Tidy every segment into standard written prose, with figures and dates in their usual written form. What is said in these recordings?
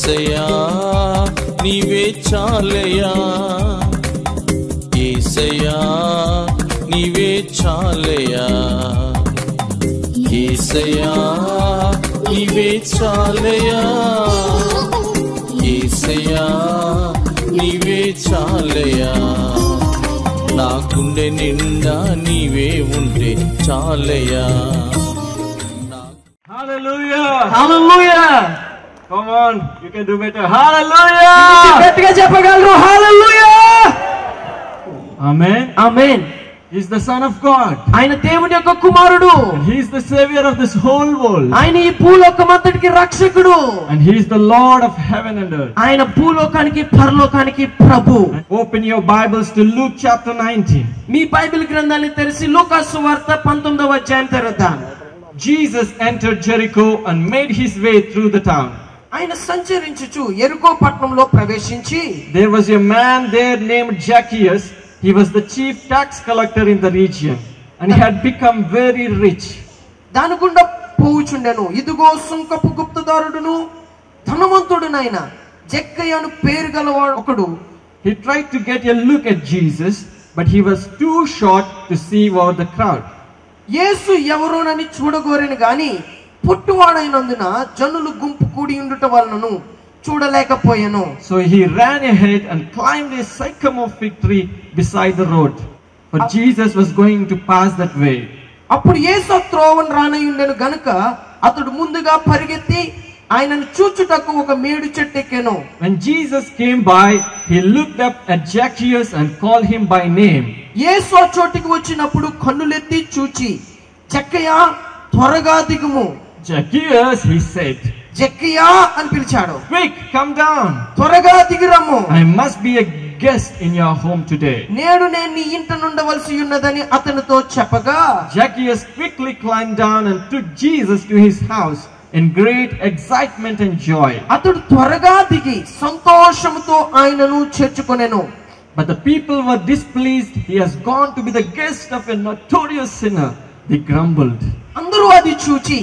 యేసయ్యా నీవే చాలయ్యా, యేసయ్యా నీవే చాలయ్యా, యేసయ్యా నీవే చాలయ్యా, యేసయ్యా నీవే చాలయ్యా, నా గుండె నిండా నీవే ఉంటే చాలయ్యా. Hallelujah! Hallelujah! Come on, you can do better. Hallelujah! గట్టిగా చెప్పగలరు hallelujah. Amen. Amen. He's the Son of God. ఆయన దేవుని యొక్క కుమారుడు. And He's the Savior of this whole world. ఆయన ఈ భూలోకమంతటికి రక్షకుడు. And He's the Lord of heaven and earth. ఆయన భూలోకానికి పరలోకానికి ప్రభు. Open your Bibles to Luke chapter 19. Me Bible గ్రంథాన్ని తెరిచి లూకా సువార్త 19వ అధ్యాయం తెరద్దాం. Jesus entered Jericho and made his way through the town. ఆయన సంచరించుచు యెరికో పట్టణంలో ప్రవేశించి, There was a man there named Zacchaeus. He was the chief tax collector in the region and he had become very rich. దాని గుండా పోవుచుండెను. ఇదిగో సుంకపు గుప్తదారుడును ధనవంతుడునైన జక్కయ్యను పేరు గలవాడు ఒకడు. He tried to get a look at Jesus, but he was too short to see over the crowd. యేసు ఎవరోనని చూడగోరెను గాని పుట్టువాడైనందున జనులు గుంపు కూడి ఉండుట వలనను చూడలేకపోయాను. So he ran ahead and climbed a sycamore fig tree beside the road, for Jesus was going to pass that way. అప్పుడు యేసు త్రోవను రానయుండెను గనుక అతడు ముందుగా పరిగెత్తి ఆయనను చూచుటకు ఒక మేడు చెట్టు ఎక్కెను. When Jesus came by, he looked up at Zacchaeus and called him by name. యేసు ఆ చోటికి వచ్చినప్పుడు కన్నులెత్తి చూచి, జక్కయ్యా త్వరగా దిగుము. Zacchaeus, he said, జక్కయ్యా అని పిలిచాడు. quick, come down. త్వరగా దిగిరమ్ము. I must be a guest in your home today. నేడు నేను నీ ఇంట నుండవలసి ఉన్నదని అతనితో చెప్పగా, Zacchaeus quickly climbed down and took Jesus to his house in great excitement and joy. అతడు త్వరగా దిగి సంతోషముతో ఆయనను చేర్చుకొనెను. But the people were displeased. He has gone to be the guest of a notorious sinner. They grumbled. అందరూ అది చూచి,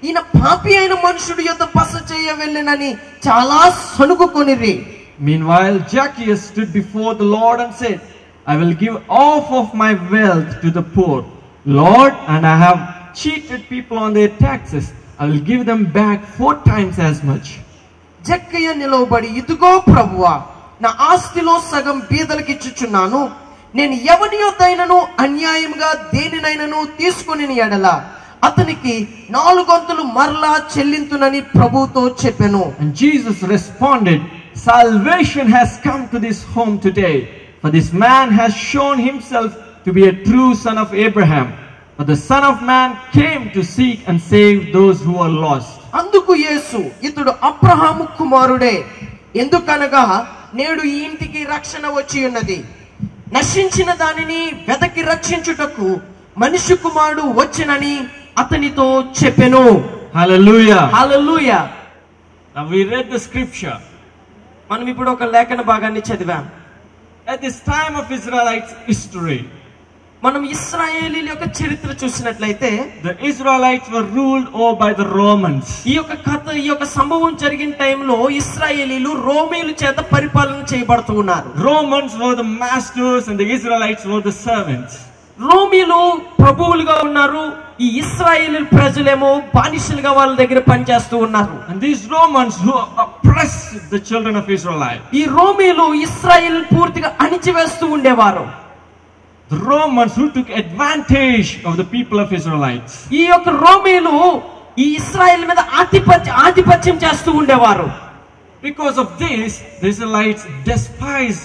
ఈయన పాపి అయిన మనుషుడు యొద్ద బస చేయ వెళ్ళెనని చాలా సణుగుకొనిరి. Meanwhile, Zacchaeus stood before the Lord and said, I will give half of my wealth to the poor. Lord, and I have cheated people on their taxes. I will give them back 4 times as much. జక్కయ్య నిలవబడి, ఇదిగో ప్రభువా, నా ఆస్తిలో సగం బీదలకు ఇచ్చుచున్నాను. నేను ఎవని యొద్దైనను అన్యాయముగా దేనినైనను తీసుకొని ఎడల అతనికి 4 వంతులు మరలా చెల్లింతునని ప్రభువుతో చెప్పెను. And Jesus responded, salvation has come to this home today, for this man has shown himself to be a true son of Abraham. For the Son of Man came to seek and save those who are lost. అందుకు యేసు, ఇతడు అబ్రహాము కుమారుడే, ఎందుకనగా నేడు ఈ ఇంటికి రక్షణ వచ్చి ఉన్నది. నశించిన దానిని వెదకి రక్షించుటకు మనిషి కుమారుడు వచ్చినని అతనితో చెప్పెను. Hallelujah. Hallelujah. Now we read the scripture. మనం ఇప్పుడు ఒక లేఖన భాగాన్ని చదివాం. At this time of Israelites history, మనం ఇశ్రాయేలీల యొక్క చరిత్ర చూసినట్లయితే, the Israelites were ruled over by the Romans. ఈ యొక్క సంభవం జరిగిన టైంలో ఇశ్రాయేలీలు రోమీయుల చేత పరిపాలన చేయబడుతూ ఉన్నారు. Romans were the masters and the Israelites were the servants. రోమీయులు ప్రభువులుగా ఉన్నారు, ఈ ఇశ్రాయేలు ప్రజలేమో బానిసలుగా వాళ్ళ దగ్గర పనిచేస్తూ ఉన్నారు. And these Romans who oppressed the children of Israel. ఈ రోమీయులు ఇశ్రాయేలు పూర్తిగా అణిచివేస్తూ ఉండేవారు. The Romans who took advantage of the people of Israelites. ఈ యొక్క రోమీయులు ఈ ఇశ్రాయేలు మీద ఆధిపత్యం చేస్తూ ఉండేవారు. Because of this, the Israelites despised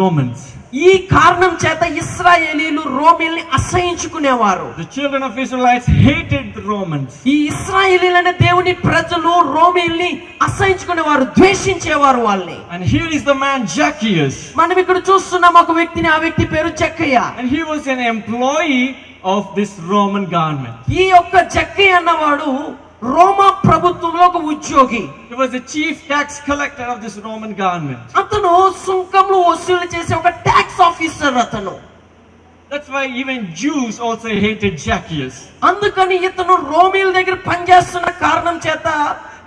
Romans. ఈ కారణం చేత ఇశ్రాయేలీలు రోమీయుల్ని అసహించుకునేవారు. The children of Israelites hated the Romans. ఈ ఇశ్రాయేలీలైన దేవుని ప్రజలు రోమీయుల్ని అసహించుకునేవారు, ద్వేషించేవారు వాళ్ళని. And here is the man Zacchaeus. మనం ఇక్కడ చూస్తున్నాం ఒక వ్యక్తిని, ఆ వ్యక్తి పేరు జక్కయ్య. And he was an employee of this Roman government. ఈ యొక్క జక్కయ్య అన్నవాడు రోమా ప్రభుత్వంలో ఒక ఉద్యోగి. He was the chief tax collector of this Roman government. అతను సుంకములు వసూలు చేసే ఒక ట్యాక్స్ ఆఫీసర్ అతను. That's why even Jews also hated Zacchaeus. అందుకని ఇతను రోమీయుల దగ్గర పనిచేస్తున్న కారణం చేత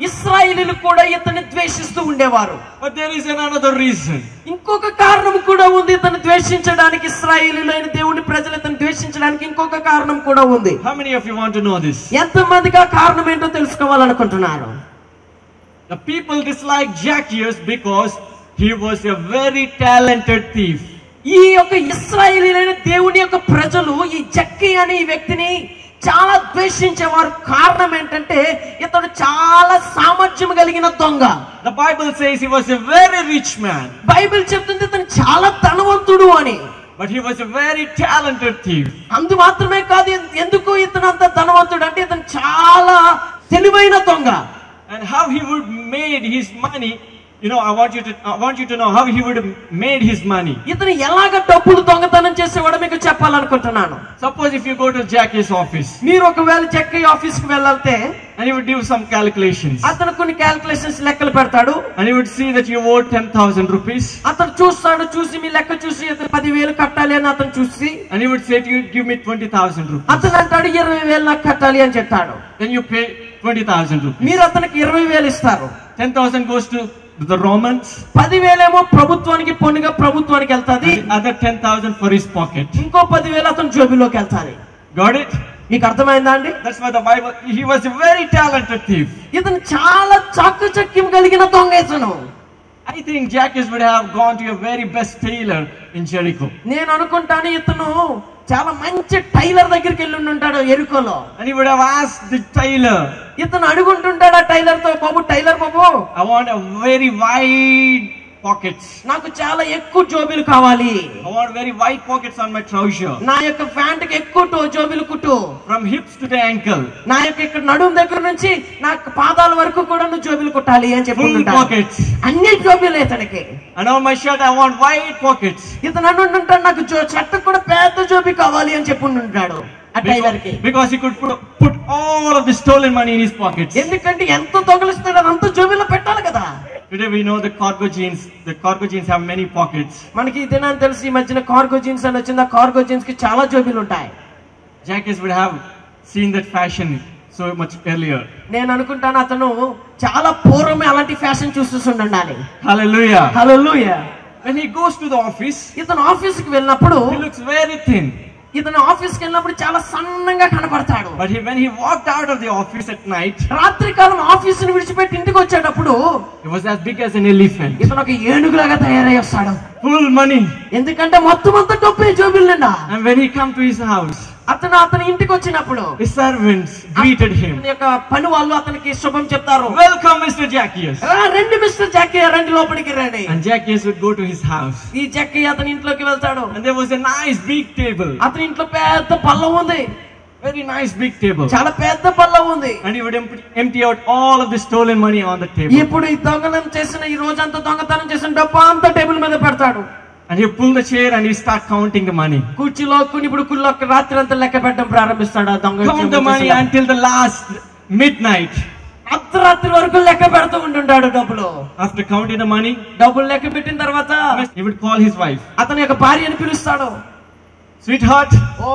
ఇశ్రాయేలీయులు కూడా ఇతన్ని ద్వేషిస్తూ ఉండేవారు. But there is another reason. ఇంకొక కారణం కూడా ఉంది ఇతన్ని ద్వేషించడానికి. ఇశ్రాయేలీయులైన దేవుని ప్రజలు ఇతన్ని ద్వేషించడానికి ఇంకొక కారణం కూడా ఉంది. How many of you want to know this? ఎంతమందికి ఆ కారణం ఏంటో తెలుసుకోవాలనుకుంటున్నారు? The people disliked Zacchaeus because he was a very talented thief. ఈ యొక్క ఇశ్రాయేలీయులైన దేవుని యొక్క ప్రజలు ఈ జక్కయ్య అనే ఈ వ్యక్తిని చాలా ద్వేషించేవారు. కారణం ఏంటంటే ఇతడు చాలా సామర్థ్యం కలిగిన దొంగ. The Bible says he was a very rich man. Bible చెప్తుంది ఇతను చాలా ధనవంతుడు అని. But he was a very talented thief. అందు మాత్రమే కాదు, ఎందుకు ఇతను అంత ధనవంతుడు అంటే ఇతను చాలా తెలివైన దొంగ. And how he would made his money, I want you to know how he would have made his money. ఇతను ఎలాగ డబ్బులు దొంగతనం చేసేవాడో మీకు చెప్పాలనుకుంటున్నాను. Suppose if you go to Zacchaeus' office. మీరు ఒకవేళ జక్కయ్య ఆఫీస్ కి వెళ్ళాలంటే And he would do some calculations. అతను కొన్ని క్యాలిక్యులేషన్స్ లెక్కలు పెడతాడు. And he would see that you owe 10,000 rupees. అతను చూసి మీ లెక్క చూసి ఇతను 10,000 కట్టాలి అని అతను చూసి And he would say to you, give me 20,000 rupees. అతను అంటాడు 20,000 నాకు కట్టాలి అని చెప్తాడు. Then you pay 20,000 rupees. మీరు అతనికి 20,000 ఇస్తారు. 10,000 goes to the Romans. 10,000 ఏమో ప్రభుత్వానికి పన్నుగా ప్రభుత్వానికి వెళ్తాది. Other 10,000 for his pocket. ఇంకో 10,000 అతను జోబిలోకి వెళ్తాది. Got it? మీకు అర్థమైందా అండి? That's why the Bible, he was a very talented thief. ఇతను చాలా చాకచక్యం కలిగిన దొంగ ఇతను. I think Zacchaeus would have gone to a very best tailor in Jericho. నేను అనుకుంటాను ఇతను చాలా మంచి టైలర్ దగ్గరికి వెళ్ళి ఉంటాడు ఎరుకోలో. And he would have asked the tailor. ఇతను అడుగుంటుంటాడు ఆ టైలర్ తో, బాబు టైలర్ బాబు, I want a very wide pockets. నాకు చాలా ఎక్కువ జోబీలు కావాలి. I want very wide pockets on my trouser. నా యొక్క ప్యాంట్ కి ఎక్కువ జోబీలు కుట్టు. From hips to the ankle. నా యొక్క ఇక్కడ నడుము దగ్గర నుంచి నా పాదాల వరకు కూడా నువ్వు జోబీలు కుట్టాలి అని Full చెప్పుకుంటాడు. pockets. అన్ని జోబీలు ఇతనికి. And on my shirt I want wide pockets. ఇతను అంటుంటాడు నాకు షర్ట్ కూడా పెద్ద జోబీ కావాలి అని చెప్పుకుంటుంటాడు ఆ టైలర్ కి. Because he could put all of the stolen money in his pockets. ఎందుకంటే ఎంత దొంగలిస్తాడు అదంతా జోబీలో పెట్టాలి కదా. Today we know the cargo jeans have many pockets. మనకి ఇదేనా తెలిసి ఈ మధ్యన కార్గో జీన్స్ అని వచ్చింది. ఆ కార్గో జీన్స్ కి చాలా జోబీలు ఉంటాయి. Zacchaeus would have seen that fashion so much earlier. నేను అనుకుంటాను అతను చాలా పూర్వమే అలాంటి fashion చూస్తుండాలి. Hallelujah. Hallelujah. When he goes to the office, ఇతను ఆఫీస్ కి వెళ్ళినప్పుడు he looks very thin. ఇతను ఆఫీస్ కి వెళ్ళినప్పుడు చాలా సన్నంగా కనపడతాడు. But when he walked out of the office at night, రాత్రి కాలం ఆఫీస్ ని విడిచిపెట్టి ఇంటికి వచ్చేటప్పుడు he was as big as an elephant. ఇతను ఒక ఏనుగులాగా తయారై వస్తాడు. Full money. ఎందుకంటే మొత్తం అంతా డబ్బే జోబీలు నిండా. And when he come to his house, అతని ఇంటికి వచ్చినప్పుడు his servants greeted him. అతని యొక్క పని వాళ్ళు అతనికి శుభం చెప్తారు. Welcome Mr. Zacchaeus. రండి మిస్టర్ జక్కయ్య, రండి లోపలికి రండి. And Zacchaeus would go to his house. ఈ జక్కయ్య అతని ఇంట్లోకి వెళ్తాడు. And there was a nice big table. అతని ఇంట్లో పెద్ద పళ్ళం ఉంది. Very nice big table. చాలా పెద్ద పళ్ళం ఉంది. And he would empty out all of the stolen money on the table. ఇప్పుడు ఈ దొంగతనం చేసిన ఈ రోజంతా దొంగతనం చేసిన డబ్బు అంతా టేబుల్ మీద పెడతాడు. And he pull the chair and he start counting the money. కుర్చీలో ఇప్పుడు రాత్రి అంతా లెక్క పెట్టడం ప్రారంభిస్తాడు. ఆ దొంగ Count the money until the last midnight. అర్ధరాత్రి వరకు లెక్క పెడుతూ ఉంటుంటాడు డబ్బులు. After counting the money, డబ్బులు లెక్క పెట్టిన తర్వాత he would call his wife. అతని యొక్క భార్యని పిలుస్తాడు. Sweetheart, oh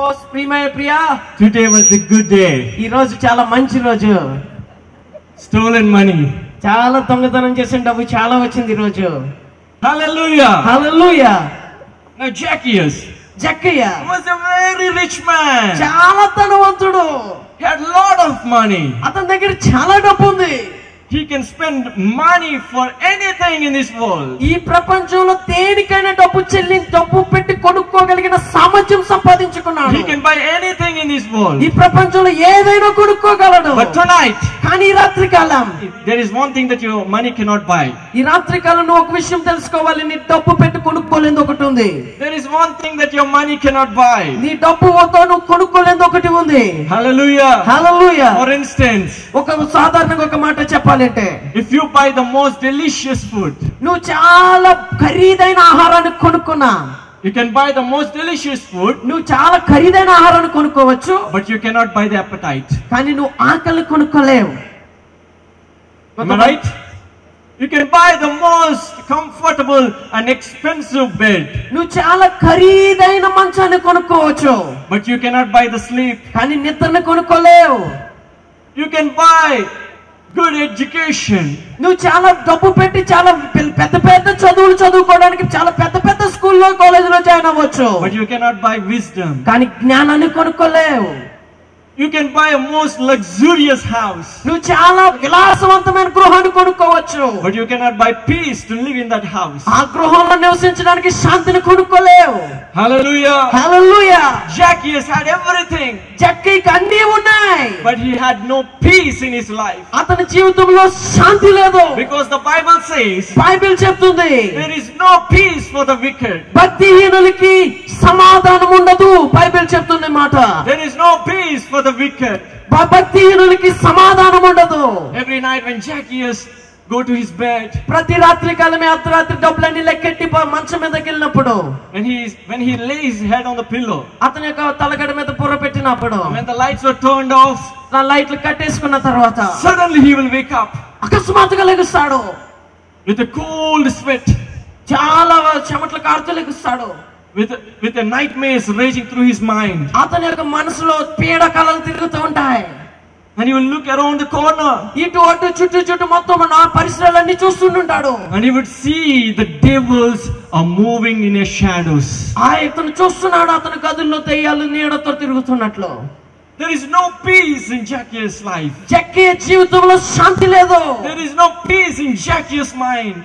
Priya, today was a good day. ఈ రోజు చాలా మంచి రోజు. Stolen money. చాలా దొంగతనం చేసిన డబ్బు చాలా వచ్చింది ఈ రోజు. Hallelujah. Hallelujah. Now Zacchaeus Jakkayya was a very rich man. చాలా ధనవంతుడు. He had lot of money. అతని దగ్గర చాలా డబ్బు ఉంది. He can spend money for anything in this world. ఈ ప్రపంచంలో దేనికైనా డబ్బు పెట్టి కొనుక్కోగలిగిన సామర్థ్యం సంపాదించుకున్నాడు. He can buy anything in this world. ఈ ప్రపంచంలో ఏదైనా కొనుక్కోగలడు. But tonight, కానీ ఈ రాత్రి కాలం there is one thing that your money cannot buy. ఈ రాత్రి కాలం నువ్వు ఒక విషయం తెలుసుకోవాలి. నీ డబ్బు పెట్టి కొనుక్కోలేంది ఒకటి ఉంది. There is one thing that your money cannot buy. నీ డబ్బుతో నువ్వు కొనుక్కోలేంది ఒకటి ఉంది. Hallelujah. హల్లెలూయా. For instance, ఒక సాధారణంగా ఒక మాట చెప్పాలంటే, if you buy the most delicious food, నువ్వు చాలా ఖరీదైన ఆహారాన్ని కొనుక్కున్నా, you can buy the most delicious food, నువ్వు చాలా ఖరీదైన ఆహారాన్ని కొనుక్కోవచ్చు, but you cannot buy the appetite. కానీ నువ్వు ఆకలి కొనుక్కోలేవు. Am I right? You can buy the most comfortable and expensive bed, నువ్వు చాలా ఖరీదైన మంచాన్ని కొనుక్కోవచ్చు, but you cannot buy the sleep. కానీ నిద్రని కొనుక్కోలేవు. You can buy good education. నువ్వు చాలా డబ్బు పెట్టి చాలా పెద్ద పెద్ద చదువులు చదువుకోవడానికి చాలా పెద్ద పెద్ద స్కూల్లో కాలేజీలో జాయిన్ అవ్వచ్చు. But you cannot buy wisdom. కానీ జ్ఞానాన్ని కొనుక్కోలేవు. You can buy a most luxurious house. నువ్వు చాలా విలాసవంతమైన గృహాన్ని కొనుక్కోవచ్చు. But you cannot buy peace to live in that house. ఆ గృహంలో నివసించడానికి శాంతిని కొనుక్కోలేవు. Hallelujah. Hallelujah. Zacchaeus had everything. జక్కీకి అన్నీ ఉన్నాయి. But he had no peace in his life. అతని జీవితంలో శాంతి లేదు. Because the Bible says Bible చెప్తుంది there is no peace for the wicked. భక్తిహీనులకి సమాధానం ఉండదు. బైబిల్ చెప్తుంది మాట. There is no peace for the wicked. భక్తిహీనులకి సమాధానం ఉండదు. Every night when Zacchaeus go to his bed, ప్రతి రాత్రి కాలమే అర్ధరాత్రి డబ్బులన్నీ లెక్కెట్టి మంచం మీదకి వెళ్ళినప్పుడు, when he lays his head on the pillow, అతని యొక్క తలగడ మీద బుర్ర పెట్టినప్పుడు, when the lights were turned off, నా లైట్లు కట్టేసుకున్న తర్వాత suddenly he will wake up అకస్మాత్తుగా లెగుస్తాడు. with a cold sweat, చాలా చెమటలు కారుతూ లెగుస్తాడు. with the nightmares raging through his mind. అతని యొక్క మనసులో పీడ కలలు తిరుగుతూ ఉంటాయి. And he will look around the corner, ఇటు అటు చుట్టూ చుట్టూ మొత్తం నా పరిసరాలన్నీ చూస్తుంటాడు. and he would see the devils are moving in a shadows. ఇతను చూస్తున్నాడు అతని గదుల్లో దెయ్యాలు నీడతో తిరుగుతున్నట్లు. There is no peace in Zacchaeus' life. Zakki జీవితంలో శాంతి లేదు. There is no peace in Zacchaeus' mind.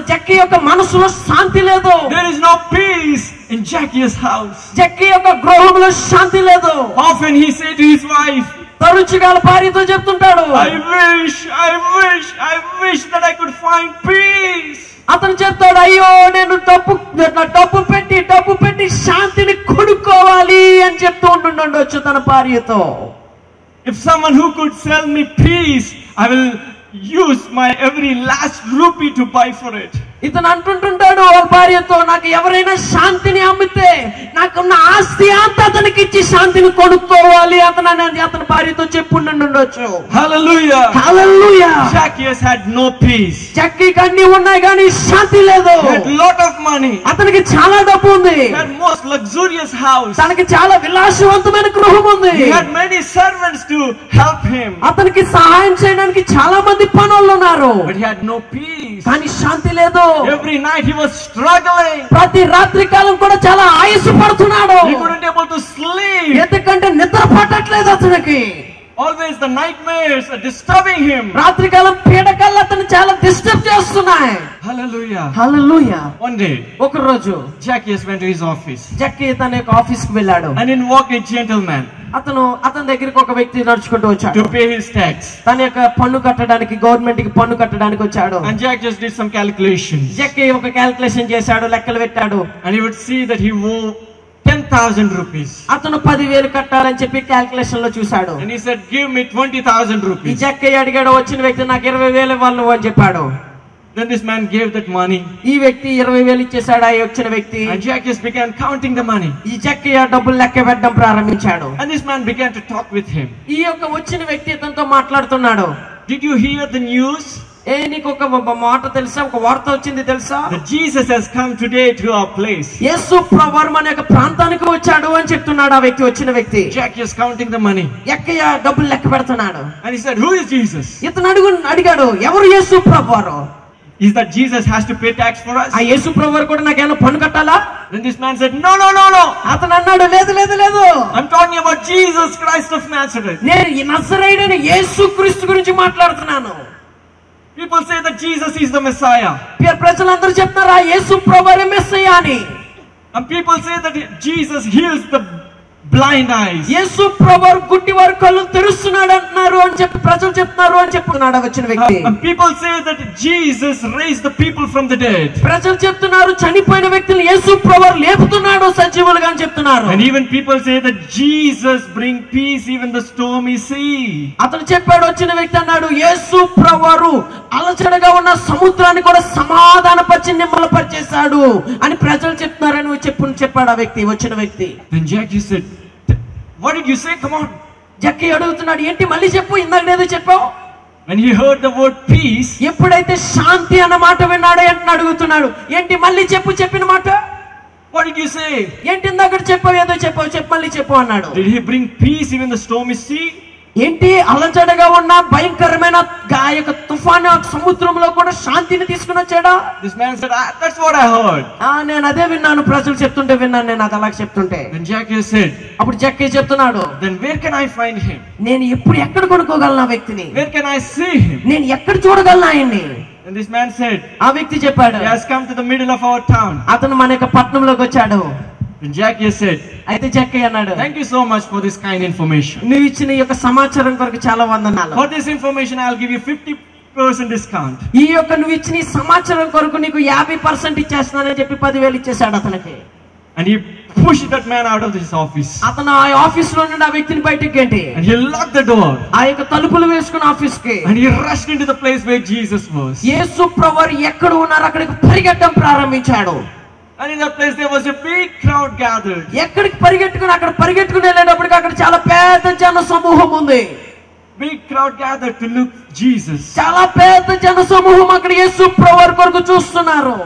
Zakki యొక్క మనసులో శాంతి లేదు. There is no peace in Zacchaeus' house. Zakki యొక్క గృహంలో శాంతి లేదు. Often he said to his wife, తరచుగా భార్యతో చెప్తుంటాడు, I wish that I could find peace. అతను చెప్తాడు, అయ్యో నేను డబ్బు పెట్టి శాంతిని కొనుక్కోవాలి అని చెప్తూ ఉంటుండొచ్చు తన భార్యతో. If someone who could sell me peace, I will use my every last rupee to buy for it. ఇతను అంటుంటాడు వాళ్ళ భార్యతో, నాకు ఎవరైనా శాంతిని అమ్మితే నాకున్న ఆస్తి అంతా అతనికి ఇచ్చి శాంతిని కొనుక్కోవాలి అతని భార్యతో చెప్పుండొచ్చు. Hallelujah. Hallelujah. Zacchaeus had no peace. జక్కీకి అన్ని ఉన్నాయి కానీ శాంతి లేదు. He had lot of money. అతనికి చాలా డబ్బు ఉంది. He had most luxurious house. తనకి చాలా విలాసవంతమైన గృహం ఉంది. He had many servants to help him. అతనికి సహాయం చేయడానికి చాలా మంది పనులు ఉన్నారు. But he had no peace. కానీ శాంతి లేదు. Every night he was struggling. ప్రతి రాత్రి కాలం కూడా చాలా ఆయాస పడుతున్నాడు. He couldn't able to sleep. ఎందుకంటే నిద్ర పట్టట్లేదు అతనికి. Always the nightmares are disturbing him. రాత్రి కాలం పీడకల్లు అతను చాలా డిస్టర్బ్ చేస్తున్నాయి. Hallelujah. Hallelujah. One day, ఒక రోజు Zacchaeus went to his office. Zakki తన యొక్క ఆఫీస్ కి వెళ్ళాడు. And in walked a gentleman అతని దగ్గరికి ఒక వ్యక్తి నడుచుకుంటూ వచ్చాడు. to pay his tax. తన యొక్క పన్ను కట్టడానికి, గవర్నమెంట్ కి పన్ను కట్టడానికి వచ్చాడు. And Zacchaeus did some calculations. Zakki ఒక క్యాల్కులేషన్ చేశాడు, లెక్కలు పెట్టాడు. And he would see that he owed 10,000 rupees. అతను 10,000 కట్టాలని చెప్పి క్యాల్కులేషన్ లో చూశాడు. And he said, give me 20,000 ఈ rupees. జక్కీ అడిగాడు, వచ్చిన వ్యక్తి నాకు 20,000 ఇవ్వాలి అని చెప్పాడు. Then this man gave that money. ఈ వ్యక్తి 20,000 ఇచ్చేసాడు. ఆ వచ్చిన వ్యక్తి And Zacchaeus began counting the money. ఈ జక్కీ ఆ డబ్బులు లెక్క పెట్టడం ప్రారంభించాడు. And this man began to talk with him. ఈ యొక్క వచ్చిన వ్యక్తి ఇతనితో మాట్లాడుతున్నాడు. Did you hear the news? నీకు ఒక మాట తెలుసా, ఒక వార్త వచ్చింది తెలుసా, that Jesus has come today to our place. యేసు ప్రభువు మన యొక్క ప్రాంతానికి వచ్చాడు అని చెప్తున్నాడు ఆ వ్యక్తి, వచ్చిన వ్యక్తి. Zacchaeus counting the money. ఎక్కయ్య డబ్బులు లెక్క పెడుతున్నాడు. And he said, who is Jesus? ఇతను అడిగాడు, ఎవరు యేసు ప్రభువు? Is that Jesus has to pay tax for us? ఆ యేసు ప్రభువు కూడా నాకేమైనా పన్ను కట్టాలా? Then this man said, no. అతను అన్నాడు, లేదు. I'm talking about Jesus Christ of Nazareth. నేను ఈ నజరేయుడైన యేసు క్రీస్తు గురించి మాట్లాడుతున్నాను. People say that Jesus is the Messiah. ప్రజలందరూ చెప్తున్నారా యేసు ప్రభువే మెస్సయ్య అని. And people say that Jesus heals the blind eyes. యేసు ప్రభువు గుడ్డివారి కళ్ళు తెరుస్తున్నాడు అంటున్నారు అని చెప్పి ప్రజలు చెప్తున్నారు అని చెప్తున్నాడు వచ్చిన వ్యక్తి. And people say that Jesus raised the people from the dead. ప్రజలు చెప్తున్నారు చనిపోయిన వ్యక్తులను యేసు ప్రభువు లేపుతున్నాడు సజీవులుగా అని చెప్తున్నారు. And even people say that Jesus bring peace even the stormy sea. అతను చెప్పాడు, వచ్చిన వ్యక్తి అన్నాడు, యేసు ప్రభువు అలజడగా ఉన్న సముద్రాన్ని కూడా సమాధానపరిచి నిమ్మలపరిచేశాడు అని ప్రజలు చెప్తున్నారని చెప్పాడు ఆ వ్యక్తి, వచ్చిన వ్యక్తి. Then Zacchaeus said, what did you say? Come on. Zakki అడుగుతున్నాడు, ఏంటి మళ్ళీ చెప్పు, ఇందాక ఏదో చెప్పావు. When he heard the word peace, ఎప్పుడైతే శాంతి అన్న మాట విన్నాడో ఏంటని అడుగుతున్నాడు. ఏంటి మళ్ళీ చెప్పిన మాట. what did you say? ఏంటి ఇందాక చెప్పావు, ఏదో చెప్పావు, మళ్ళీ చెప్పు అన్నాడు. Did he bring peace even the stormy sea? ఏంటి అలజడగా ఉన్న భయంకరమైన యొక్క తుఫాను సముద్రంలో కూడా శాంతిని తీసుకుని వచ్చాడా? This man said, that's what I heard. నేను అదే విన్నాను, ప్రజలు చెప్తుంటే విన్నాను, నేను అది అలా చెప్తుంటే. Then Zacchaeus said, అప్పుడు జక్కయ్య చెప్తున్నాడు, then where can I find him? నేను ఎప్పుడు ఎక్కడ కొనుక్కోగలను ఆ వ్యక్తిని? Where can I see him? నేను ఎక్కడ చూడగలను ఆయన్ని? And this man said, ఆ వ్యక్తి చెప్పాడు, he has come to the middle of our town. అతను మన యొక్క పట్టణంలోకి వచ్చాడు. And Zacchaeus said, అయితే జక్కయ్య అన్నాడు, thank you so much for this kind information. నువ్వు ఇచ్చిన ఈ యొక్క సమాచారం కొరకు చాలా వందనాలు. For this information I'll give you 50% discount. ఈ యొక్క నువ్వు ఇచ్చిన ఈ సమాచారం కొరకు నీకు 50% ఇచ్చేస్తున్నానని చెప్పి 10,000 ఇచ్చేసాడు అతనికి. And he pushed that man out of his office. అతను ఆ ఆఫీస్ లో నుండి ఆ వ్యక్తిని బయటికి గెంటి, And he locked the door. ఆ యొక్క తలుపులు వేసుకుని ఆఫీస్ కి, And he rushed into the place where Jesus was. యేసు ప్రభువు ఎక్కడ ఉన్నారు అక్కడికి పరిగెట్టడం ప్రారంభించాడు. And in that place there was a big crowd gathered. ఎక్కడికి పరిగెట్టుకుని అక్కడ పరిగెట్టుకుని వెళ్ళేటప్పటికి అక్కడ చాలా పెద్ద జన సమూహం ఉంది. Big crowd gathered to look Jesus. చాలా పెద్ద జన సమూహం అక్కడ యేసు ప్రభువు కొరకు చూస్తున్నారు.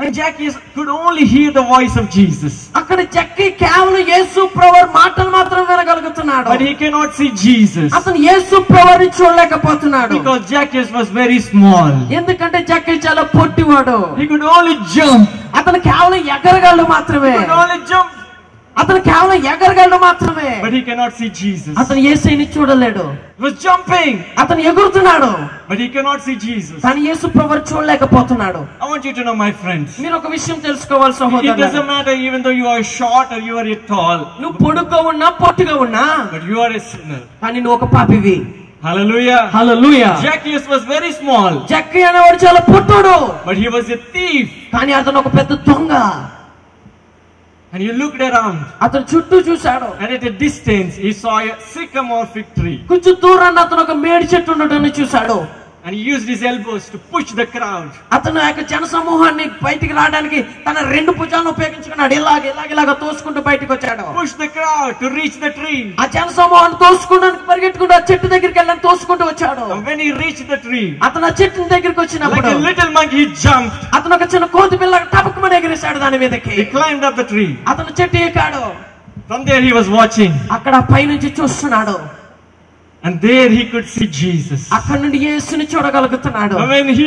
And Zacchaeus could only hear the voice of Jesus. అక్కడ జక్కయ్య కేవలం యేసు ప్రభువు మాటలు మాత్రం వినగలుగుతున్నాడు. But he cannot see Jesus. అతను యేసు ప్రభువుని చూడలేకపోతున్నాడు. Because Zacchaeus was very small. ఎందుకంటే జక్కయ్య చాలా పొట్టివాడు. He could only jump. అతను కేవలం ఎగరగలడు మాత్రమే. He could only jump. అతను కేవలం ఎగరగలడు మాత్రమే. But he cannot see Jesus. అతను యేసుని చూడలేడు. He was jumping. అతను ఎగురుతున్నాడు. But he cannot see Jesus. కానీ యేసు ప్రభువుని చూడలేకపోతున్నాడు. I want you to know, my friends. మీరు ఒక విషయం తెలుసుకోవాలి It సహోదరులారా. doesn't matter even though you are short or you are tall. నువ్వు పొడుగ్గా ఉన్నా పొట్టిగా ఉన్నా, But you are a sinner. కానీ నువ్వు ఒక పాపివి. Hallelujah. Hallelujah. Zacchaeus was very small. జక్కయ్య అనేవాడు చాలా పొట్టుడు, But he was a thief. కానీ అతను ఒక పెద్ద దొంగ. And he looked around. అతను చుట్టూ చూశాడు. And at a distance he saw a sycamore fig tree. కొంచెం దూరాన్ని అతను ఒక మేడి చెట్టు ఉండటాన్ని చూశాడు. And he used his elbows to push the crowd. అతను యొక్క జన సమూహాన్ని బయటికి రావడానికి తన రెండు భుజాలను ఉపయోగించుకున్నాడు. ఇలాగ తోసుకుంటూ బయటికి వచ్చాడు. Push the crowd to reach the tree. ఆ జన సమూహాన్ని తోసుకుంటానికి పరిగెట్టుకుంటూ ఆ చెట్టు దగ్గరికి వెళ్ళని తోసుకుంటూ వచ్చాడు. And when he reached the tree, అతను ఆ చెట్టు దగ్గరికి వచ్చినప్పుడు like a little monkey, he jumped. అతను ఒక చిన్న కోతి పిల్ల టపక్కుమని ఎగిరేశాడు దాని మీదకి. He climbed up the tree. అతను చెట్టు ఎక్కాడు. From there he was watching. అక్కడ పైనుంచి చూస్తున్నాడు. And there he could see Jesus. అక్కడ నుండి యేసుని చూడగలుగుతున్నాడు. When he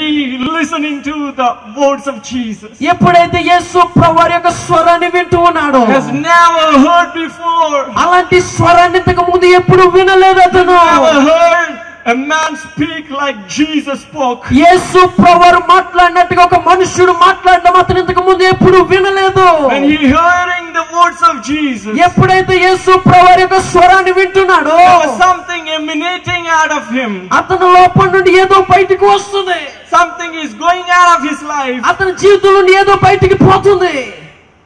listening to the words of Jesus, ఎప్పుడైతే యేసు ప్రభువు యొక్క స్వరాన్ని వింటూ ఉన్నాడో, has never heard before. అలాంటి స్వరాన్ని ఇంతకు ముందు ఎప్పుడు వినలేదు అతను. Never heard a man speak like Jesus spoke. యేసు ప్రభువు మాట్లాడినట్టుగా ఒక మనుషుడు మాట్లాడడం అతను ఇంతకు ముందు ఎప్పుడు వినలేదు. When he hearing the words of Jesus, ఎప్పుడైతే యేసు ప్రభువు యొక్క స్వరాన్ని వింటున్నాడో, there was something emanating out of him. అతని లోపల నుండి ఏదో బయటికి వస్తుంది. Something is going out of his life. అతని జీవితంలో నుండి ఏదో బయటికి పోతుంది.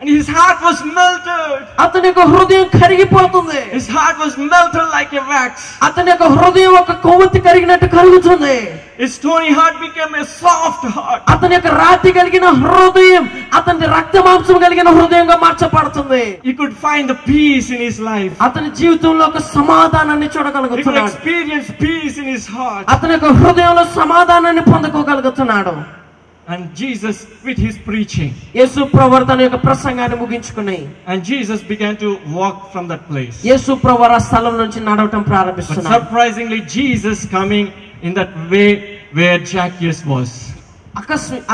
And his heart was melted. అతని యొక్క హృదయం కరిగిపోతుంది. His heart was melted like a wax. అతని యొక్క హృదయం ఒక కొవ్వొత్తి కరిగినట్టు కరుగుతుంది. His stony heart became a soft heart. అతని యొక్క రాతి కలిగిన హృదయం అతని రక్త మాంసం కలిగిన హృదయంగా మార్చబడుతుంది. He could find the peace in his life. అతని జీవితంలో ఒక సమాధానాన్ని He could చూడగలుగుతున్నాడు. experience peace in his heart. అతని యొక్క హృదయంలో సమాధానాన్ని పొందుకోగలుగుతున్నాడు. And Jesus quit his preaching. యేసు ప్రభువు తన యొక్క ప్రసంగాన్ని ముగించుకుని, And Jesus began to walk from that place. యేసు ప్రభువు ఆ స్థలం నుంచి నడవటం But ప్రారంభిస్తున్నాడు. surprisingly, Jesus coming in that way where Zacchaeus was.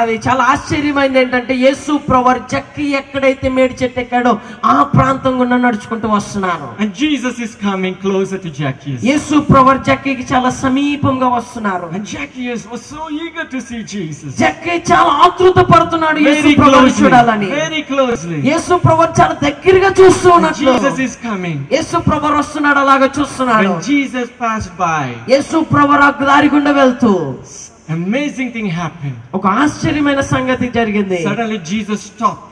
అది చాలా ఆశ్చర్యమైంది ఏంటంటే యేసు ప్రభువు జక్కయ్య ఎక్కడైతే మేడి చెట్టు ఎక్కాడో ఆ ప్రాంతం గుండా నడుచుకుంటూ వస్తున్నారు. And Jesus is coming closer to Zacchaeus. యేసు ప్రభువు జక్కయ్యకి చాలా సమీపంగా వస్తున్నారు. And Zacchaeus was so eager to see Jesus. జక్కయ్య చాలా ఆతృత పడుతున్నాడు యేసు Very ప్రభువుని closely. చూడాలని. Very closely. యేసు ప్రభువు చాలా దగ్గరగా చూస్తూ And ఉన్నట్లు Jesus is coming. యేసు ప్రభువు వస్తున్నాడు, అలాగా చూస్తున్నాడు. When Jesus passed by, యేసు ప్రభువు దారి గుండా వెళ్తూ amazing thing happened. ఒక ఆశ్చర్యమైన సంగతి జరిగింది. Suddenly Jesus stopped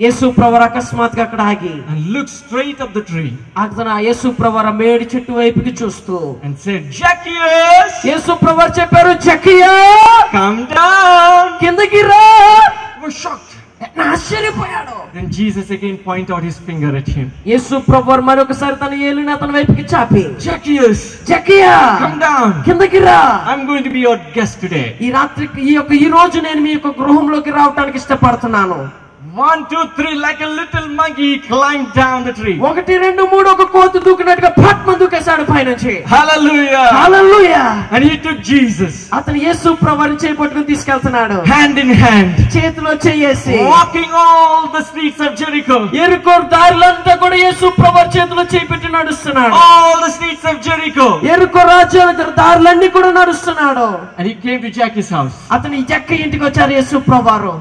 యేసు ప్రభువు అకస్మాత్తుగా అక్కడ ఆగి and looked straight up the tree అతను యేసు ప్రభువు మేడి చెట్టు వైపుకి చూస్తూ and said, Zacchaeus, యేసు ప్రభువు చెప్పారు, జక్కయ్య come down. కిందకి రా. He was shocked. ఆశ్చర్యపోయాడు. Then Jesus again pointed out his finger at him. యేసు ప్రభువు మరొకసారి తన ఏలుని అతని వైపుకి చాపి, Zacchaeus, జక్కయ్య come down. కిందకి రా. I'm going to be your guest today. ఈ రాత్రికి ఈ రోజు నేను మీ యొక్క గృహంలోకి రావడానికి ఇష్టపడుతున్నాను. 1, 2, 3, like a little monkey, he climbed down the tree. 1, 2, 3 ఒక కోతి దూకినట్టుగా పట్మ దూకేశాడు పైనుంచి. Hallelujah. Hallelujah. And he took Jesus. అతను యేసు ప్రభువుని చేయి పట్టుకుని తీసుకెళ్తున్నాడు. Hand in hand. చేతిలో చేయేసి. Walking all the streets of Jericho. యెరికో దారులంతా కూడా యేసు ప్రభువు చేతిలో చేయి పెట్టి నడుస్తున్నాడు. All the streets of Jericho. యెరికో రాజ్యాల దారులన్నీ కూడా నడుస్తున్నాడు. And he came to Zacchaeus' house. అతను జక్క ఇంటికి వచ్చారు యేసు ప్రభువు.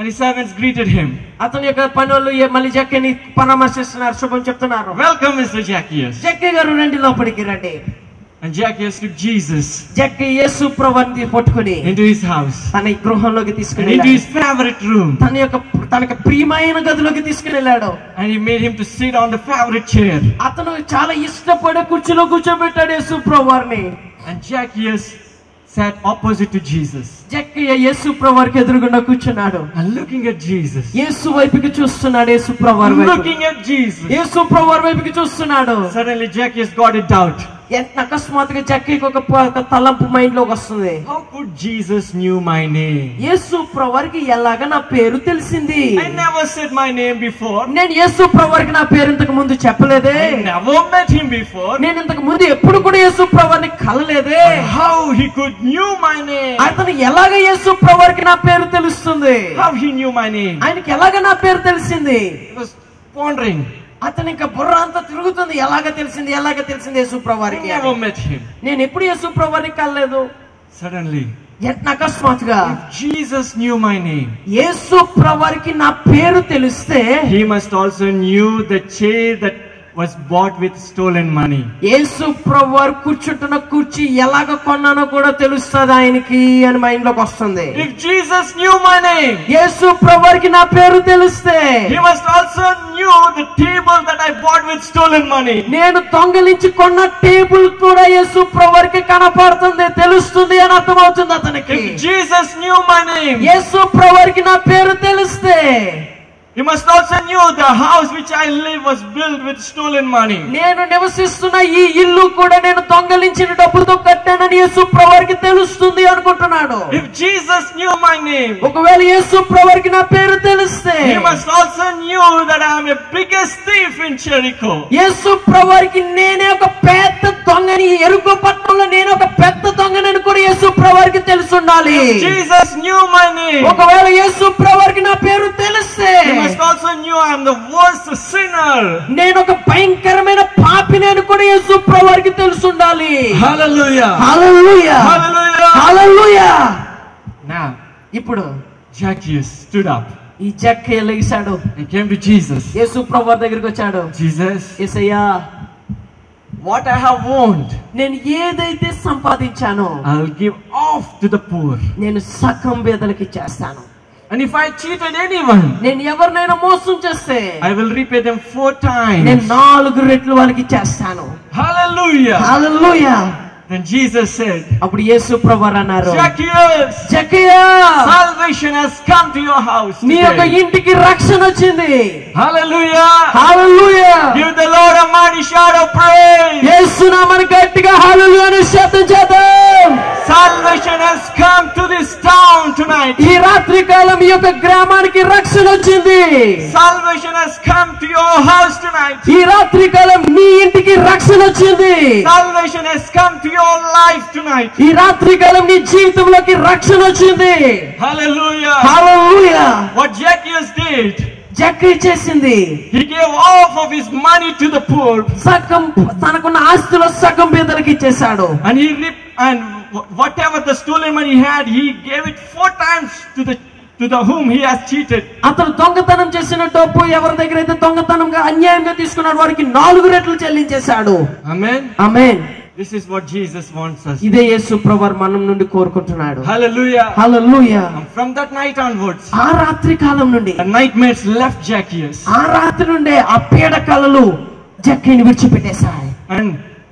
And his servants greeted him. అతని యొక్క పనులు మళ్ళీ జక్కని పరామర్శిస్తున్నారు, శుభం చెప్తున్నారు. Welcome, Mr. Zacchaeus. జక్క గారు రండి, లోపలికి రండి. And Zacchaeus took Jesus జక్క యేసు ప్రభువుని పట్టుకుని into his house, తన గృహంలోకి తీసుకుని into his favorite room. తనకి ప్రియమైన గదిలోకి తీసుకుని వెళ్ళాడు. And he made him to sit on the favorite chair. అతను చాలా ఇష్టపడే కుర్చీలో కూర్చోబెట్టాడు యేసు ప్రభువుని. And Zacchaeus sat opposite to Jesus. జక్కయ్య యేసు ప్రభువుకి ఎదురుగుండా కూర్చున్నాడు. And looking at Jesus. యేసు వైపుకి చూస్తున్నాడు. యేసు ప్రభువు వైపు. Looking at Jesus. యేసు ప్రభువు వైపుకి చూస్తున్నాడు. Suddenly Zacchaeus got a doubt. అకస్మాత్తుగా జక్కయ్యకి ఒక తలంపు మైండ్ లోకి వస్తుంది. How could Jesus knew my name? యేసు ప్రభువుకి ఎలాగా నా పేరు తెలిసింది? I never said my name before. నేను యేసు ప్రభువుకి నా పేరు ఇంతకు ముందు చెప్పలేదే. I never met him before. నేను ఇంతకు ముందు ఎప్పుడు కూడా యేసు ప్రభువుని కలలేదే. How he could knew my name? అతను ఎలాగ యేసు ప్రభువుకి నా పేరు తెలుస్తుంది? How he knew my name? ఆయనకి ఎలాగ నా పేరు తెలిసింది? He was pondering. అతని ఇంకా బుర్ర అంతా తిరుగుతుంది. ఎలాగ తెలిసింది యేసు ప్రభువుకి? I never met him. నేను ఎప్పుడు యేసు ప్రభువుని కలలేదు. Suddenly, అకస్మాత్తుగా Jesus knew my name. యేసు ప్రభువుకి నా పేరు తెలిస్తే He must also knew the chair that was bought with stolen money. యేసు ప్రభువు కూర్చుంటున్న కుర్చీ ఎలాగ కొన్నానో కూడా తెలుస్తుంది ఆయనకి అని మైండ్ లోకి వస్తుంది. If Jesus knew my name, యేసు ప్రభువుకి నా పేరు తెలిస్తే he must also knew the table that I bought with stolen money. నేను దొంగలించి కొన్న టేబుల్ కూడా యేసు ప్రభువుకి కనపడుతుంది, తెలుస్తుంది అని అర్థమవుతుంది అతనికి. If Jesus knew my name, యేసు ప్రభువుకి నా పేరు తెలిస్తే he must also knew the house which I live was built with stolen money. నేను నివసిస్తున్న ఈ ఇల్లు కూడా నేను దొంగలించిన డబ్బులతో కట్టానని యేసు ప్రభువుకి తెలుస్తుంది అనుకుంటున్నాడు. If Jesus knew my name, ఒకవేళ యేసు ప్రభువుకి నా పేరు తెలిస్తే he must also knew that I am a biggest thief in Jericho. యేసు ప్రభువుకి నేనే ఒక పెద్ద దొంగని, ఎరుకో పట్టణంలో నేను ఒక పెద్ద దొంగని కూడా యేసు ప్రభువుకి తెలుసుండాలి. If Jesus knew my name, ఒకవేళ యేసు ప్రభువుకి నా పేరు తెలిస్తే he must also knew I am the worst sinner. నేను ఒక భయంకరమైన పాపిని అని కూడా యేసు ప్రభువుకి తెలుసుండాలి. Hallelujah. హల్లెలూయా. Hallelujah. హల్లెలూయా. Now, ఇప్పుడు Zacchaeus stood up ఈ జక్కయ్య లేచాడు. and came to Jesus. యేసు ప్రభువు దగ్గరికి వచ్చాడు. Jesus, Yesayya, what I have owned, నేను ఏదైతే సంపాదించానో I will give off to the poor. నేను సగం పేదలకు ఇచ్చేస్తాను. And if I cheated anyone, నేను ఎవరినైనా మోసం చేస్తే I will repay them 4 times. నేను 4 రెట్లు వాళ్ళకి ఇచ్చేస్తాను. Hallelujah. హల్లెలూయా. Then Jesus said, అప్పుడు యేసు ప్రభువు అన్నారు, Zacchaeus, Jakkayya, salvation has come to your house నీ యొక్క today. ఇంటికి రక్షణ వచ్చింది. Hallelujah. Hallelujah. Give the Lord a mighty shout of praise. యేసు నామమున గట్టిగా హల్లెలూయా అని శబ్దం చేద్దాం. Salvation has come to this town tonight. ఈ రాత్రి కాలం ఈ యొక్క గ్రామానికి రక్షణ వచ్చింది. Salvation has come to your house tonight. ఈ రాత్రి కాలం నీ ఇంటికి రక్షణ వచ్చింది. Salvation has come to your life tonight. ఈ రాత్రి కాలం నీ జీవితంలోకి రక్షణ వచ్చింది. Hallelujah. Hallelujah. What Zacchaeus did, జక్కయ్య చేసింది, he gave half of his money to the poor. సగం తనకున్న ఆస్తిలో సగం పేదలకు ఇచ్చేశాడు. And whatever the stolen money he had, he gave it 4 times to the whom he has cheated. అతను దొంగతనం చేసిన డబ్బు ఎవరి దగ్గర అయితే దొంగతనంగా అన్యాయంగా తీసుకున్నాడు వారికి 4 రెట్లు చెల్లించేశాడు. Amen. Amen. This is what Jesus wants us. ఇదే యేసు ప్రభువు మనం నుండి కోరుకుంటున్నాడు. Hallelujah. Hallelujah. And from that night onwards, ఆ రాత్రి కాలం నుండి the nightmares left Zacchaeus. ఆ రాత్రి నుండే ఆ పీడ కలలు జక్కయ్యని విడిచిపెట్టేశాయి. And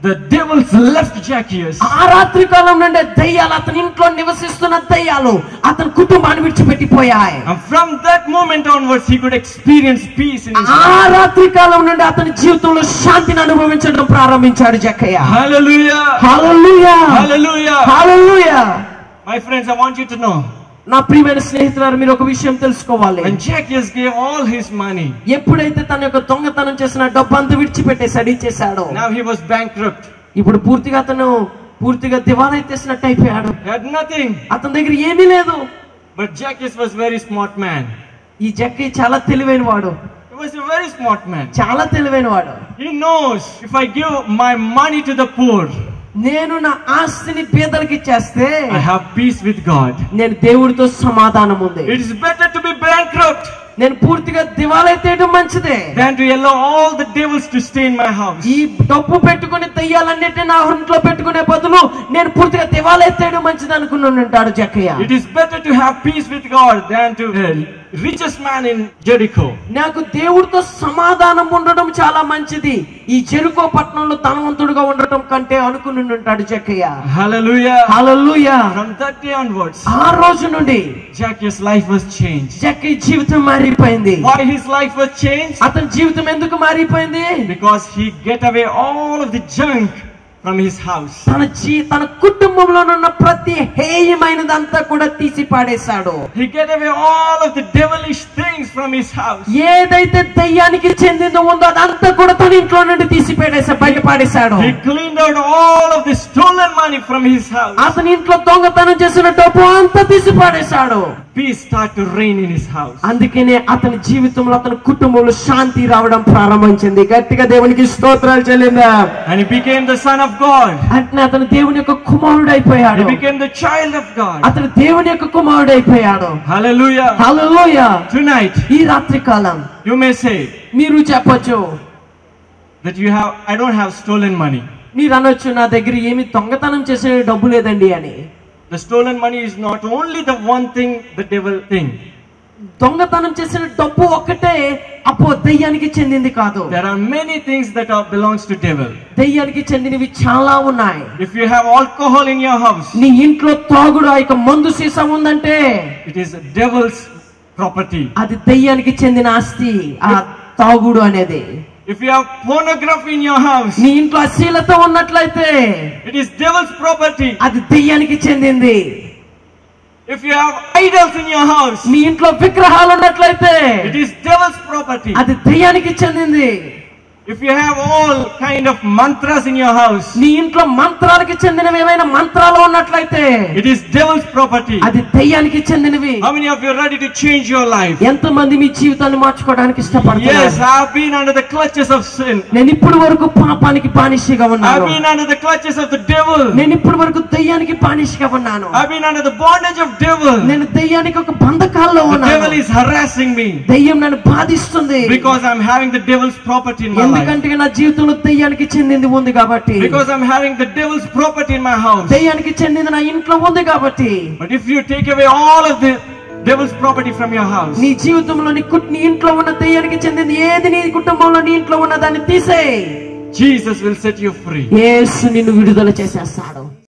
the devils left Zacchaeus. ఆ రాత్రి కాలం నుండే దయ్యాలు, అతని ఇంట్లో నివసిస్తున్న దయ్యాలు అతని కుటుంబాన్ని విడిచిపెట్టిపోయాయి. And from that moment onwards, he could experience peace in his ఆ life. రాత్రి కాలం నుండి అతని జీవితంలో శాంతిని అనుభవించడం ప్రారంభించాడు జక్కయ్య. Hallelujah. Hallelujah. Hallelujah. Hallelujah. My friends, I want you to know, నా ప్రియమైన స్నేహితులారా, మీరు ఒక విషయం తెలుసుకోవాలి. When Zacchaeus gave all his money, ఎప్పుడైతే తన యొక్క దొంగతనం చేసిన డబ్బు అంతా విడిచిపెట్టేశాడు, ఇచ్చేశాడు. now he was bankrupt. ఇప్పుడు పూర్తిగా దివాలా ఎత్తేసినట్టు అయిపోయాడు. He had nothing. అతని దగ్గర ఏమీ లేదు. But Zacchaeus was very smart man. ఈ జక్కయ్య చాలా తెలివైన వాడు. He was a very smart man. చాలా తెలివైన వాడు. He knows if I give my money to the poor, నేను నా ఆస్తిని పేదలకు ఇచ్చేస్తే I have peace with God. నేను దేవుడితో సమాధానం ఉంది. It is better to be bankrupt నేను పూర్తిగా దివాలా ఎత్తేయడం మంచిదే than to allow all the devils to stay in my house. ఈ డబ్బు పెట్టుకుని దయ్యాలన్నిటిని నా ఇంట్లో పెట్టుకునే బదులు నేను పూర్తిగా దివాలా ఎత్తేయడం మంచిది అనుకున్నాడు జక్కయ్య. It is better to have peace with God than to richest man in Jericho. నాకు దేవుడితో సమాధానం ఉండడం చాలా మంచిది ఈ జెరికో పట్టణంలో ధనవంతుడుగా ఉండటం కంటే అనుకుని ఉంటాడు జక్కయ్య. Hallelujah. Hallelujah. From that day onwards, ఆ రోజు నుండి Zacchaeus' life was changed. జక్కయ్య జీవితం మారిపోయింది. Why his life was changed? అతని జీవితం ఎందుకు మారిపోయింది? Because he get away all of the junk from his house. తన కుటుంబంలో ఉన్న ప్రతి హేయమైనదంతా కూడా తీసి పాడేశాడు. He get away all of the devilish things from his house. ఏదైతే దయ్యానికి చెందిందో ఉందో అదంతా కూడా తన ఇంట్లో నుండి తీసి బయట పాడేశాడు. He cleaned out all of the stolen money from his house. అతని ఇంట్లో దొంగతనం చేసిన డబ్బు అంతా తీసి పాడేశాడు. Peace start to reign in his house. అందుకనే అతని జీవితంలో అతని కుటుంబంలో శాంతి రావడం ప్రారంభించింది. గట్టిగా దేవునికి స్తోత్రాలు చెల్లిద్దాం. And he became the son of God. అంటే అతను దేవుని యొక్క కుమారుడు అయిపోయాడు. He became the child of God. అతను దేవుని యొక్క కుమారుడు అయిపోయాడు. Hallelujah. హల్లెలూయా. Tonight ఈ రాత్రి కాలం you may say మీరు చెప్పొచ్చు that I don't have stolen money. మీరు అనొచ్చు, నా దగ్గర ఏమి దొంగతనం చేసే డబ్బు లేదండి అని. The stolen money is not only the one thing the devil thing. దొంగతనం చేసిన డబ్బు ఒక్కటే దయ్యానికి చెందింది కాదు. There are many things that belongs to devil. దయ్యానికి చెందినవి చాలా ఉన్నాయి. If you have alcohol in your house, నీ ఇంట్లో తాగుడు ఆ యొక్క మందు సీసా ఉందంటే it is devil's property. అది దయ్యానికి చెందిన ఆస్తి ఆ తాగుడు అనేది. If you have pornography in your house, నీ ఇంట్లో అశ్లీలత ఉన్నట్లయితే it is devil's property. అది దయ్యానికి చెందింది. If you have idols in your house, నీ ఇంట్లో విగ్రహాలు ఉన్నట్లయితే it is devil's property. అది దయ్యానికి చెందింది. If you have all kind of mantras in your house, నీ ఇంట్లో మంత్రాలకు చెందినవి ఏమైనా మంత్రాలు ఉన్నట్లయితే it is devil's property. అది దయ్యానికి చెందినవి. How many of you are ready to change your life? ఎంతమంది మీ జీవితాన్ని మార్చుకోవడానికి ఇష్టపడుతున్నారు? Yes, I have been under the clutches of sin. నేను ఇప్పుడు వరకు పాపానికి బానిసగా I have ఉన్నాను. been under the clutches of the devil. నేను ఇప్పుడు వరకు దయ్యానికి బానిసగా ఉన్నాను. I have been under the bondage of devil. నేను దయ్యానికి ఒక బంధకాల్లో The ఉన్నాను. devil is harassing me దయ్యం నన్ను బాధిస్తుంది. because I am having the devil's property in my life. ఎందుకంటే నా జీవితంలో దయ్యానికి చెందింది ఉంది కాబట్టి. Because I am having the devil's property in my house. దయ్యానికి చెందింది నా ఇంట్లో ఉంది కాబట్టి. But if you take away all of the devil's property from your house, నీ జీవితంలో నీ ఇంట్లో ఉన్న దయ్యానికి చెందింది ఏది నీ కుటుంబంలో నీ ఇంట్లో ఉన్న దాన్ని తీసేయ్. Jesus will set you free. యేసు నిన్ను విడుదల చేసేస్తాడు.